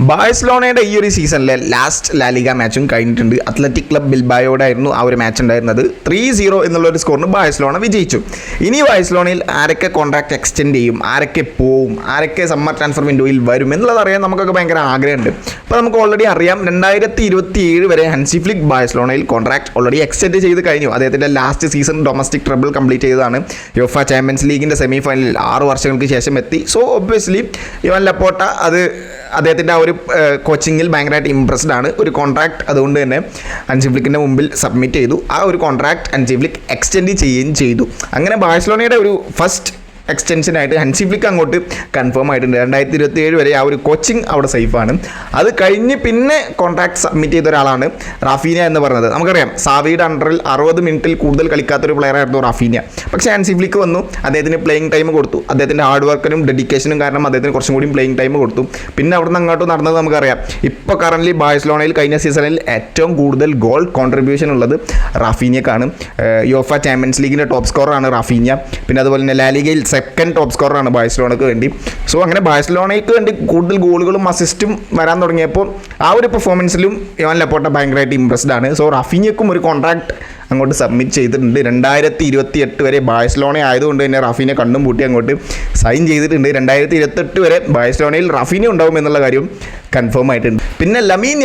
ബാഴ്സലോണയുടെ ഈ ഒരു സീസണിലെ ലാസ്റ്റ് ലാലിഗ മാച്ചും കഴിഞ്ഞിട്ടുണ്ട്. അത്ലറ്റിക് ക്ലബ് ബിൽബായോടായിരുന്നു ആ ഒരു മാച്ച് ഉണ്ടായിരുന്നത്. 3-0 എന്നുള്ളൊരു സ്കോറിന് ബാഴ്സലോണ വിജയിച്ചു. ഇനി ബാഴ്സലോണയിൽ ആരൊക്കെ കോൺട്രാക്ട് എക്സ്റ്റെൻഡ് ചെയ്യും, ആരൊക്കെ പോവും, ആരൊക്കെ സമ്മർ ട്രാൻസ്ഫർ വിൻഡോയിൽ വരും എന്നുള്ളത് അറിയാൻ നമുക്കൊക്കെ ഭയങ്കര ആഗ്രഹമുണ്ട്. അപ്പോൾ നമുക്ക് ഓൾറെഡി അറിയാം 2027 വരെ ഹൻസി ഫ്ലിക്ക് ബാഴ്സലോണയിൽ കോൺട്രാക്ട് ഓൾറെഡി എക്സ്റ്റെൻഡ് ചെയ്ത് കഴിഞ്ഞു. അദ്ദേഹത്തിൻ്റെ last season domestic treble complete ചെയ്തതാണ്. യുവേഫ ചാമ്പ്യൻസ് ലീഗിൻ്റെ സെമി ഫൈനലിൽ 6 വർഷങ്ങൾക്ക് ശേഷം എത്തി. സോ ഒബ്വിയസ്ലി യോവൻ ലപ്പോർട്ട അദ്ദേഹത്തിൻ്റെ ആ ഒരു കോച്ചിങ്ങിൽ ഭയങ്കരമായിട്ട് ഇംപ്രസ്ഡ് ആണ്. ഒരു കോൺട്രാക്ട് അതുകൊണ്ട് തന്നെ ഹൻസി ഫ്ലിക്കിൻ്റെ മുമ്പിൽ സബ്മിറ്റ് ചെയ്തു. ആ ഒരു കോൺട്രാക്ട് ഹൻസി ഫ്ലിക്ക് എക്സ്റ്റെൻഡ് ചെയ്യുകയും ചെയ്തു. അങ്ങനെ ബാഴ്സലോണയുടെ ഒരു ഫസ്റ്റ് എക്സ്റ്റൻഷനായിട്ട് ഹൻസി ഫ്ലിക്ക് അങ്ങോട്ട് കൺഫേം ആയിട്ടുണ്ട്. 2027 വരെ ആ ഒരു കോച്ചിങ് അവിടെ സേഫാണ്. അത് കഴിഞ്ഞ് പിന്നെ കോൺട്രാക്ട് സബ്മിറ്റ് ചെയ്ത ഒരാളാണ് റാഫീന എന്ന് പറയുന്നത്. നമുക്കറിയാം സാവിയുടെ അണ്ടറിൽ 60 മിനിറ്റിൽ കൂടുതൽ കളിക്കാത്തൊരു പ്ലെയർ ആയിരുന്നു റാഫീന. പക്ഷേ ഹൻസി ഫ്ലിക്ക് വന്നു, അദ്ദേഹത്തിന് പ്ലേയിങ് ടൈം കൊടുത്തു. അദ്ദേഹത്തിൻ്റെ ഹാർഡ് വർക്കിനും ഡെഡിക്കേഷനും കാരണം അദ്ദേഹത്തിന് കുറച്ചും കൂടി പ്ലേയിങ് ടൈം കൊടുത്തു. പിന്നെ അവിടെ നിന്ന് അങ്ങോട്ട് നടന്നത് നമുക്കറിയാം. ഇപ്പോൾ കറൻ്റ് ബാഴ്സലോണയിൽ കഴിഞ്ഞ സീസണിൽ ഏറ്റവും കൂടുതൽ ഗോൾ കോൺട്രിബ്യൂഷൻ ഉള്ളത് റാഫീനയ്ക്കാണ്. യുവേഫ ചാമ്പ്യൻസ് ലീഗിൻ്റെ ടോപ്പ് സ്കോറാണ് റാഫീന. പിന്നെ അതുപോലെ തന്നെ ലാലിഗയിൽ സെക്കൻഡ് ടോപ്പ് സ്കോറാണ് ബാഴ്സലോണയ്ക്ക് വേണ്ടി. സോ അങ്ങനെ ബാഴ്സലോണയ്ക്ക് വേണ്ടി കൂടുതൽ ഗോളുകളും അസിസ്റ്റും വരാൻ തുടങ്ങിയപ്പോൾ ആ ഒരു പെർഫോമൻസിലും യോവൻ ലപ്പോർട്ട ഭയങ്കരമായിട്ട് ഇംപ്രസ്ഡ് ആണ്. സോ റാഫീനയ്ക്കും ഒരു കോൺട്രാക്ട് അങ്ങോട്ട് സബ്മിറ്റ് ചെയ്തിട്ടുണ്ട്. 2028 വരെ ബാഴ്സലോണ ആയതുകൊണ്ട് തന്നെ റാഫീനെ കണ്ണും പൂട്ടി അങ്ങോട്ട് സൈൻ ചെയ്തിട്ടുണ്ട്. 2028 വരെ ബാഴ്സലോണയിൽ റാഫീന ഉണ്ടാവും എന്നുള്ള കാര്യം കൺഫേം ആയിട്ടുണ്ട്. പിന്നെ ലമീൻ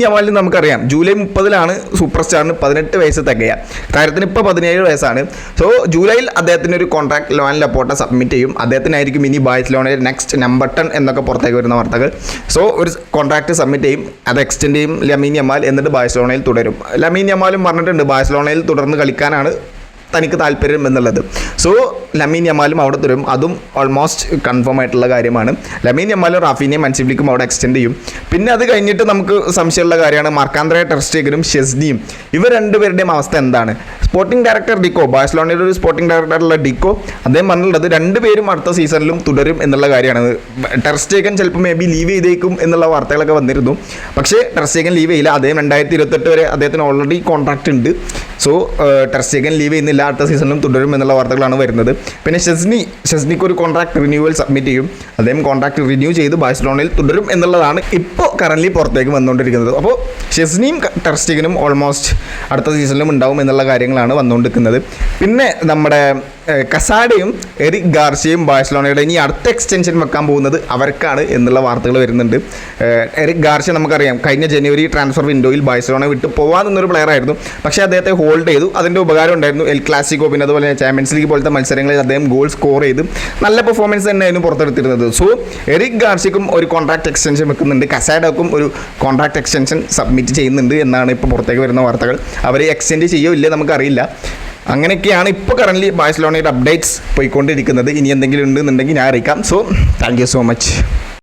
യമാലിന് നമുക്കറിയാം ജൂലൈ 30 സൂപ്പർ സ്റ്റാറിന് 18 വയസ്സ് തികയുക. താരത്തിന് ഇപ്പോൾ 17 വയസ്സാണ്. സോ ജൂലൈയിൽ അദ്ദേഹത്തിന് ഒരു കോൺട്രാക്ട് യോവൻ ലപ്പോർട്ട സബ്മിറ്റ് ചെയ്യും. അദ്ദേഹത്തിനായിരിക്കും ഇനി ബാഴ്സലോണയിൽ നെക്സ്റ്റ് നമ്പർ 10 എന്നൊക്കെ പുറത്തേക്ക് വരുന്ന വാർത്തകൾ. സോ ഒരു കോൺട്രാക്ട് സബ്മിറ്റ് ചെയ്യും, അത് എക്സ്റ്റെൻഡ് ചെയ്യും ലമീൻ യമാൽ, എന്നിട്ട് ബാഴ്സലോണയിൽ തുടരും. ലമീൻ യമാലും പറഞ്ഞിട്ടുണ്ട് ബാഴ്സലോണയിൽ തുടർന്ന് കളിക്കാനാണ് തനിക്ക് താല്പര്യം എന്നുള്ളത്. സോ ലമീൻ യമാലും അവിടെ തുടരും. അതും ഓൾമോസ്റ്റ് കൺഫേം ആയിട്ടുള്ള കാര്യമാണ്. ലമീൻ യമാലും റാഫീനയും ഹൻസി ഫ്ലിക്കും അവിടെ എക്സ്റ്റെൻഡ് ചെയ്യും. പിന്നെ അത് കഴിഞ്ഞിട്ട് നമുക്ക് സംശയമുള്ള കാര്യമാണ് മാർക്ക്-ആന്ദ്രേ ടെർ സ്റ്റെഗനും ഷെസ്നിയും. ഇവർ രണ്ടുപേരുടെയും അവസ്ഥ എന്താണ്? സ്പോർട്ടിംഗ് ഡയറക്ടർ ഡിക്കോ, ബാഴ്സലോണയുടെ ഒരു സ്പോർട്ടിംഗ് ഡയറക്ടറുള്ള ഡിക്കോ, അദ്ദേഹം പറഞ്ഞിട്ടുള്ളത് രണ്ടുപേരും അടുത്ത സീസണിലും തുടരും എന്നുള്ള കാര്യമാണ്. ടെർ സ്റ്റെഗൻ ചിലപ്പോൾ മേ ബി ലീവ് ചെയ്തേക്കും എന്നുള്ള വാർത്തകളൊക്കെ വന്നിരുന്നു. പക്ഷേ ടെർ സ്റ്റെഗൻ ലീവ് ചെയ്യില്ല. അദ്ദേഹം 2028 വരെ അദ്ദേഹത്തിന് ഓൾറെഡി കോൺട്രാക്റ്റ് ഉണ്ട്. സോ ടെർ സ്റ്റെഗൻ ലീവ് ചെയ്യുന്നില്ല, അടുത്ത സീസണിലും തുടരും എന്നുള്ള വാർത്തകളാണ് വരുന്നത്. പിന്നെ ഷെസ്നിക്ക് ഒരു കോൺട്രാക്ട് റിന്യൂവൽ സബ്മിറ്റ് ചെയ്യും. അദ്ദേഹം കോൺട്രാക്ട് റിന്യൂ ചെയ്ത് ബാഴ്സലോണയിൽ തുടരും എന്നുള്ളതാണ് ഇപ്പോൾ കറൻ്റ് പുറത്തേക്ക് വന്നുകൊണ്ടിരിക്കുന്നത്. അപ്പോൾ ഷെസ്നിയും ടെർ സ്റ്റെഗനും ഓൾമോസ്റ്റ് അടുത്ത സീസണിലും ഉണ്ടാവും എന്നുള്ള കാര്യങ്ങളാണ് വന്നുകൊണ്ടിരിക്കുന്നത്. പിന്നെ നമ്മുടെ കസാഡയും എറിക് ഗാർഷ്യയും ബാഴ്സലോണയുടെ ഇനി അടുത്ത എക്സ്റ്റൻഷൻ വെക്കാൻ പോകുന്നത് അവർക്കാണ് എന്നുള്ള വാർത്തകൾ വരുന്നുണ്ട്. എറിക് ഗാർഷ്യ നമുക്കറിയാം കഴിഞ്ഞ ജനുവരി ട്രാൻസ്ഫർ വിൻഡോയിൽ ബാഴ്സലോണ വിട്ട് പോകാമെന്നൊരു പ്ലെയർ ആയിരുന്നു. പക്ഷേ അദ്ദേഹത്തെ ഹോൾഡ് ചെയ്തു. അതിൻ്റെ ഉപകാരം ഉണ്ടായിരുന്നു. എൽ ക്ലാസിക്കോ പിന്നെ അതുപോലെ ചാമ്പ്യൻസ് ലീഗ് പോലത്തെ മത്സരങ്ങളിൽ അദ്ദേഹം ഗോൾ സ്കോർ ചെയ്ത് നല്ല പെർഫോമൻസ് തന്നെയായിരുന്നു പുറത്തെടുത്തിരുന്നത്. സോ എറിക് ഗാർഷ്യക്കും ഒരു കോൺട്രാക്ട് എക്സ്റ്റൻഷൻ വെക്കുന്നുണ്ട്. കസാഡോക്കും ഒരു കോൺട്രാക്ട് എക്സ്റ്റൻഷൻ സബ്മിറ്റ് ചെയ്യുന്നുണ്ട് എന്നാണ് ഇപ്പോൾ പുറത്തേക്ക് വരുന്ന വാർത്തകൾ. അവർ എക്സ്റ്റെൻഡ് ചെയ്യോ ഇല്ലേ നമുക്കറിയില്ല. അങ്ങനെയൊക്കെയാണ് ഇപ്പോൾ കറൻ്റ് ബാഴ്സലോണയുടെ അപ്ഡേറ്റ്സ് പോയിക്കൊണ്ടിരിക്കുന്നത്. ഇനി എന്തെങ്കിലും ഉണ്ടെന്നുണ്ടെങ്കിൽ ഞാൻ അറിയിക്കാം. So thank you so much.